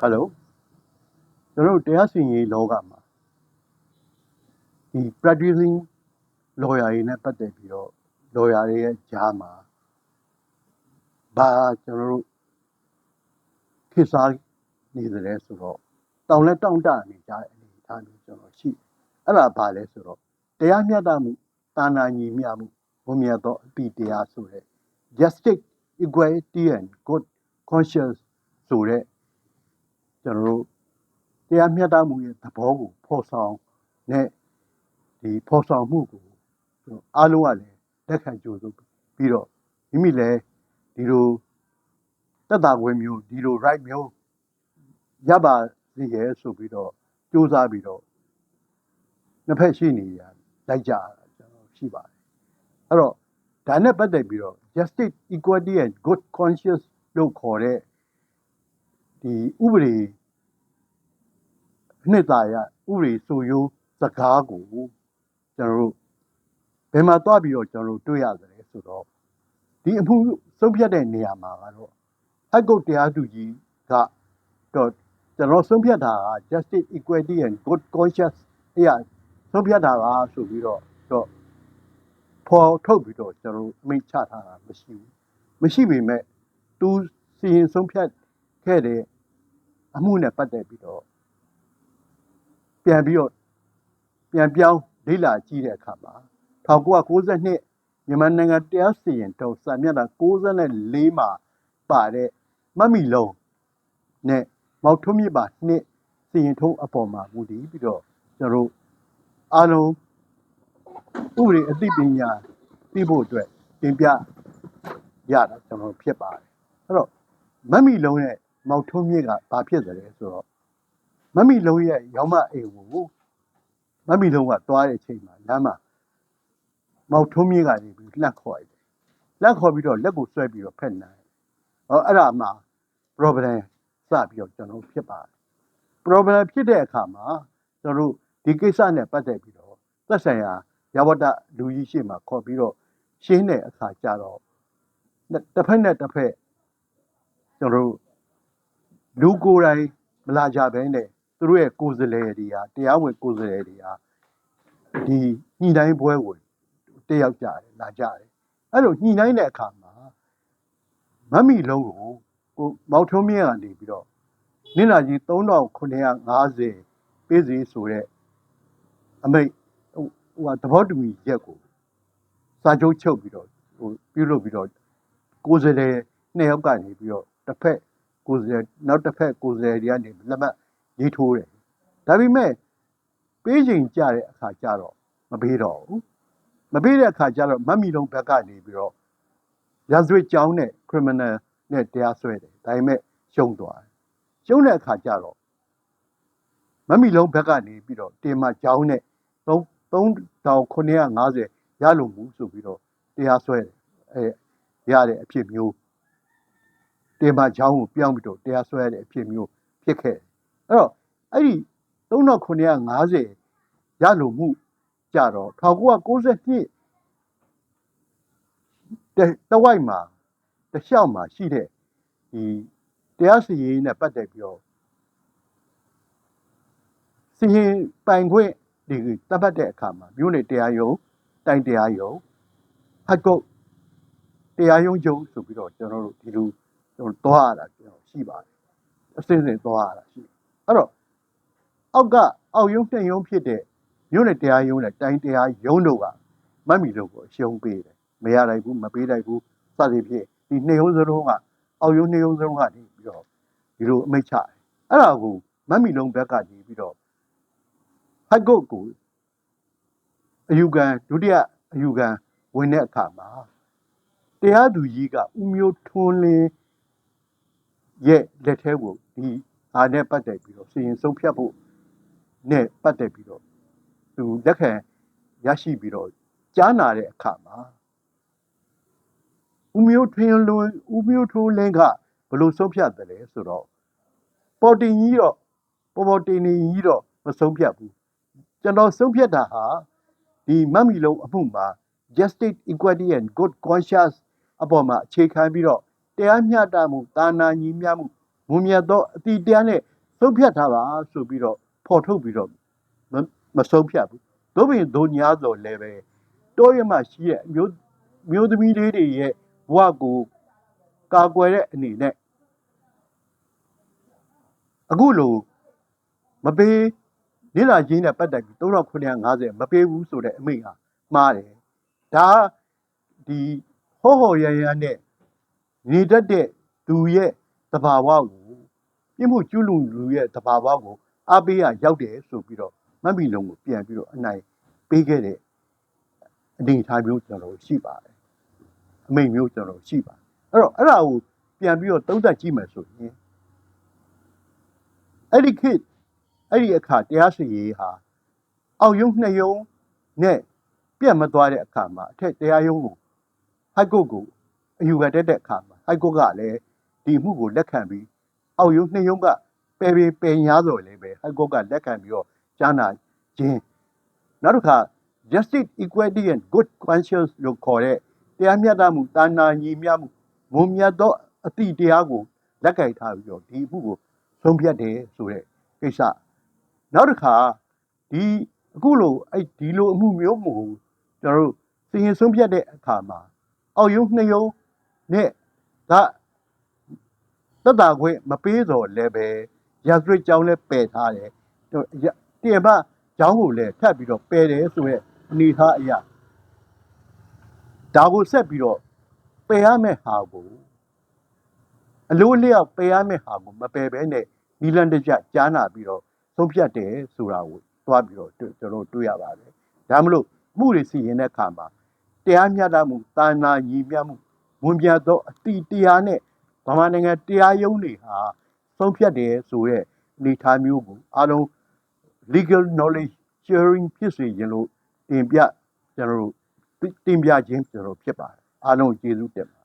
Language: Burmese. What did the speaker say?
Hello ကျွန်တော်တို့တရားစီရင်ရေးလောကမှာဒီ practicing lawyer တွေနဲ့ပတ်သက်ပြီးတော့ lawyer တွေရဲ့ကြားမှာဘာကျွန်တော်တို့ခေတ်စားနေတယ်ဆိုတော့တောင်လက်တောင်တနေကြတဲ့အနေအထားမျိုးကျွန်တော်ရှိအဲ့ဒါဘာလဲဆိုတော့တရားမျှတမှုတာနာညီမျှမှုဘုံမြတ်သောအပိတရားဆိုတဲ့ justice equality and good conscience ဆိုတဲ့ကျွန်တော်တို့တရားမျှတမှုရဲ့သဘောကိုဖော်ဆောင်တဲ့ဒီဖော်ဆောင်မှုကိုအားလုံးကလည်းလက်ခံကြိုးဆိုပြီးတော့မိမိလည်းဒီလိုတက်တာခွင့်မျိုးဒီလို right မျိုးရပါစေရဲ့ဆိုပြီးတော့စူးစမ်းပြီးတော့နှစ်ဖက်ရှိနေရလိုက်ကြတာကျွန်တော်ရှိပါတယ်အဲ့တော့ဒါနဲ့ပတ်သက်ပြီးတော့ justice equality and good conscience လို့ခေါ်တဲ့ဒီဥပဒေနှစ်သာရဥပဒေဆိုရိုးစကားကိုကျွန်တော်တို့ဘယ်မှာသွားပြီးတော့ကျွန်တော်တို့တွေ့ရတယ်ဆိုတော့ဒီအမှုဆုံးဖြတ်တဲ့နေရာမှာကတော့အကုတ်တရားသူကြီးကတော့ကျွန်တော်ဆုံးဖြတ်တာက justice equality and good conscience အရာဆုံးဖြတ်တာကဆိုပြီးတော့ဖော်ထုတ်ပြီးတော့ကျွန်တော်အမိန့်ချထားတာမရှိပေမဲ့သူစီရင်ဆုံးဖြတ်ခဲ့တဲ့အမှုနဲ့ပတ်သက်ပြီးတော့ပြန်ပြောင်းလေ့လာကြည့်တဲ့အခါမှာ1992မြန်မာနိုင်ငံတရားစီရင်ထုံးစာမျက်နှာ94မှာပါတဲ့မတ်မီလုံးနဲ့မောက်ထွန်းမြင့်ပါနှစ်စီရင်ထုံးအပေါ်မှာမူတည်ပြီးတော့ကျွန်တော်အားလုံးဥပဒေအသိပညာသိဖို့အတွက်တင်ပြရတာကျွန်တော်ဖြစ်ပါတယ်အဲ့တော့မတ်မီလုံးနဲ့မောက်ထွန်းမြင့်ကဘာဖြစ်သလဲဆိုတော့မတ်မီလုံးရဲ့ရောင်းမအိမ်ကိုမတ်မီလုံးကသွားတဲ့အချိန်မှာလမ်းမှာမောက်ထွန်းမြင့်ကနေပြီးလှက်ခေါ်လိုက်တယ်လက်ခေါ်ပြီးတော့လက်ကိုဆွဲပြီးတော့ဖက်နိုင်အဲ့ဒါမှ problem စပြီးတော့ကျွန်တော်ဖြစ်ပါတယ် problem ဖြစ်တဲ့အခါမှာကျွန်တော်ဒီကိစ္စနဲ့ပတ်သက်ပြီးတော့သက်ဆိုင်ရာရဝတ္တလူကြီးရှေ့မှာခေါ်ပြီးတော့ရှင်းတဲ့အခါကျတော့တစ်ဖက်နဲ့တစ်ဖက်ကျွန်တော်လူကိုယ်တိုင်မလာကြဘဲနဲ့သူတို့ရဲ့ကိုယ်စားလှယ်တွေကတရားဝင်ကိုယ်စားလှယ်တွေကဒီညှိနှိုင်းပွဲကိုတက်ရောက်ကြတယ်လာကြတယ်အဲ့လိုညှိနှိုင်းတဲ့အခါမှာမတ်မီလုံးကိုမောက်ထွန်းမြင့်ကနေပြီးတော့နင့်နာကြီး3950ပေးစီဆိုတဲ့အမိတ်သဘောတူညီချက်ကိုစာချုပ်ချုပ်ပြီးတော့ပြုလုပ်ပြီးတော့ကိုယ်စားလှယ်နှစ်ယောက်ကနေပြီးတော့တစ်ဖက်ကိုယ်စားလှယ်နောက်တစ်ဖက်ကိုယ်စားလှယ်တွေကနေလက်မှတ်ရေးထိုးတယ်ဒါပေမဲ့ပေးချိန်ကြတဲ့အခါကျတော့မပေးတော့ဘူးမပေးတဲ့အခါကျတော့မတ်မီလုံးဘက်ကနေပြီးတော့ရာဇဝတ်ကြောင်းနဲ့ criminal နဲ့တရားစွဲတယ်ဒါပေမဲ့ရှုံးသွားတယ်ရှုံးတဲ့အခါကျတော့မတ်မီလုံးဘက်ကနေပြီးတော့တင်မကြောင်းနဲ့3950ရလို့မှုဆိုပြီးတော့တရားစွဲတယ်ရတဲ့အဖြစ်မျိုးတင်မကြောင်းကိုပြောင်းပြီးတော့တရားစွဲတဲ့အဖြစ်မျိုးဖြစ်ခဲ့တယ်အဲ့တော့အဲ့ဒီ3950ရလို့မှုကြတော့1992တဝိုက်မှာတလျှောက်မှာရှိတဲ့ဒီတရားစီရင်နဲ့ပတ်သက်ပြီးတော့စီရင်ပိုင်ခွင့်ဒီတတ်ပတ်တဲ့အခါမှာမြို့နယ်တရားရုံးတိုင်းတရားရုံးဟတ်ကုတ်တရားရုံးချုပ်ဆိုပြီးတော့ကျွန်တော်တို့ဒီလိုသွားရတာကျွန်တော်ရှိပါတယ်အစင်းစင်းသွားရတာရှိအဲ့တော့အောက်ရုံးနှစ်ရုံးဖြစ်တဲ့မြို့နယ်တရားရုံးနဲ့တိုင်းတရားရုံးတို့ကမတ်မီတို့ကိုရှုံးပေးတယ်မရနိုင်ဘူးမပေးနိုင်ဘူးစသဖြင့်ဒီနှစ်ရုံးစလုံးကအောက်ရုံးနှစ်ရုံးစလုံးကနေပြီးတော့ဒီလိုအမိတ်ချတယ်အဲ့ဒါကိုမတ်မီလုံးဘက်ကနေပြီးတော့ဟတ်ကုတ်ကိုအယူခံဒုတိယအယူခံဝင်တဲ့အခါမှာတရားသူကြီးကဦးမျိုးထွန်းလင်းရဲ့လက်ထဲကိုဒီအားနဲ့ပတ်သက်ပြီးတော့စီရင်ဆုံးဖြတ်ဖို့နဲ့ပတ်သက်ပြီးတော့သူလက်ခံရရှိပြီးတော့ကြားနာတဲ့အခါမှာဦးမျိုးထွန်းလင်းကဘလို့ဆုံးဖြတ်တယ်လဲဆိုတော့ပေါ်တင်ကြီးတော့ပေါ်တင်နေကြီးတော့မဆုံးဖြတ်ဘူးကျွန်တော်ဆုံးဖြတ်တာဟာဒီမတ်မီလုံးအမှုမှာ justice equality and good conscience အပေါ်မှာအခြေခံပြီးတော့တရားမျှတမှုတာနာညီမျှမှုမွန်မြတ်သောအတိတရားနဲ့ ဆုံးဖြတ်ထားပါဆိုပြီးတော့ဖော်ထုတ်ပြီးတော့မဆုံးဖြတ်ဘူးသို့ပြင်ဒုညာဆိုလည်းပဲတောရမှရှိရဲ့မျိုးသမီးလေးတွေရဲ့ဘဝကိုကာကွယ်တဲ့အနေနဲ့အခုလိုမပေးလိလာချင်းနဲ့ပတ်သက်ပြီး3950မပေးဘူးဆိုတဲ့အမိန့်ဟာမှားတယ်ဒါဒီဟောရရနဲ့နေတတ်တဲ့သူရဲ့သဘာဝကိုပြမှုကျွလူလူရဲ့သဘာဝကိုအားပေးရရောက်တယ်ဆိုပြီးတော့မတ်မီလုံးကိုပြန်ပြီးတော့အနိုင်ပေးခဲ့တဲ့အနေအထားမျိုးကျွန်တော်ရှိပါတယ်အမိန့်မျိုးကျွန်တော်ရှိပါတယ်အဲ့တော့အဲ့ဒါကိုပြန်ပြီးတော့သုံးသပ်ကြည့်မယ်ဆိုရင်အဲ့ဒီခေတ်အဲ့ဒီအခါတရားစီရင်ဟာအောက်ယုံနှစ်ယုံနဲ့ပြတ်မသွားတဲ့အခါမှာအထက်တရားယုံကိုဟိုက်ကုတ်ကိုအယူခံတက်တဲ့အခါမှာဟိုက်ကုတ်ကလည်းဒီမှုကိုလက်ခံပြီးအောက်ယုံနှစ်ယုံကပယ်ညာဆိုလည်းပဲဟိုက်ကုတ်ကလက်ခံပြီးတော့ကြားနာခြင်းနောက်တစ်ခါ justice equity and good conscience လို့ခေါ်တဲ့တရားမျှတမှုတာနာညီမျှမှုမွန်မြတ်သောအတိတရားကိုလက်ကင်ထားပြီးတော့ဒီမှုကိုဆုံးဖြတ်တယ်ဆိုတဲ့ကိစ္စနောက်တစ်ခါဒီအခုလိုဒီလိုအမှုမျိုးမို့ကျွန်တော်တို့စီရင်ဆုံးဖြတ်တဲ့အခါမှာအောက်ယုံနှစ်ယုံနဲ့ကသက်တာခွင့်မပေးတော့လည်းပဲရာဇဝတ်ကြောင်းလည်းပယ်ထားတယ်တရားမကြောင်းကိုလည်းထပ်ပြီးတော့ပယ်တယ်ဆိုတဲ့အနေအထားအရာဒါကိုဆက်ပြီးတော့ပယ်ရမယ့်ဟာကိုအလိုလျောက်ပယ်ရမယ့်ဟာကိုမပယ်ဘဲနဲ့နီလန်တကြကြားနာပြီးတော့ဆုံးဖြတ်တယ်ဆိုတာကိုသွားပြီးတော့ကျွန်တော်တွေ့ရပါတယ်ဒါမလို့မှုတွေစီရင်တဲ့အခါမှာတရားမျှတမှုတာနာညီမျှမှုဝန်ပြသောအတိတရားနဲ့ဗမာနိုင်ငံတရားရုံးတွေဟာဆုံးဖြတ်တယ်ဆိုတဲ့အနေအထားမျိုးကိုအားလုံး legal knowledge sharing ဖြစ်စေခြင်းလို့တင်ပြကျွန်တော်တို့တင်ပြခြင်းကျွန်တော်ဖြစ်ပါတယ်အားလုံးကျေးဇူးတင်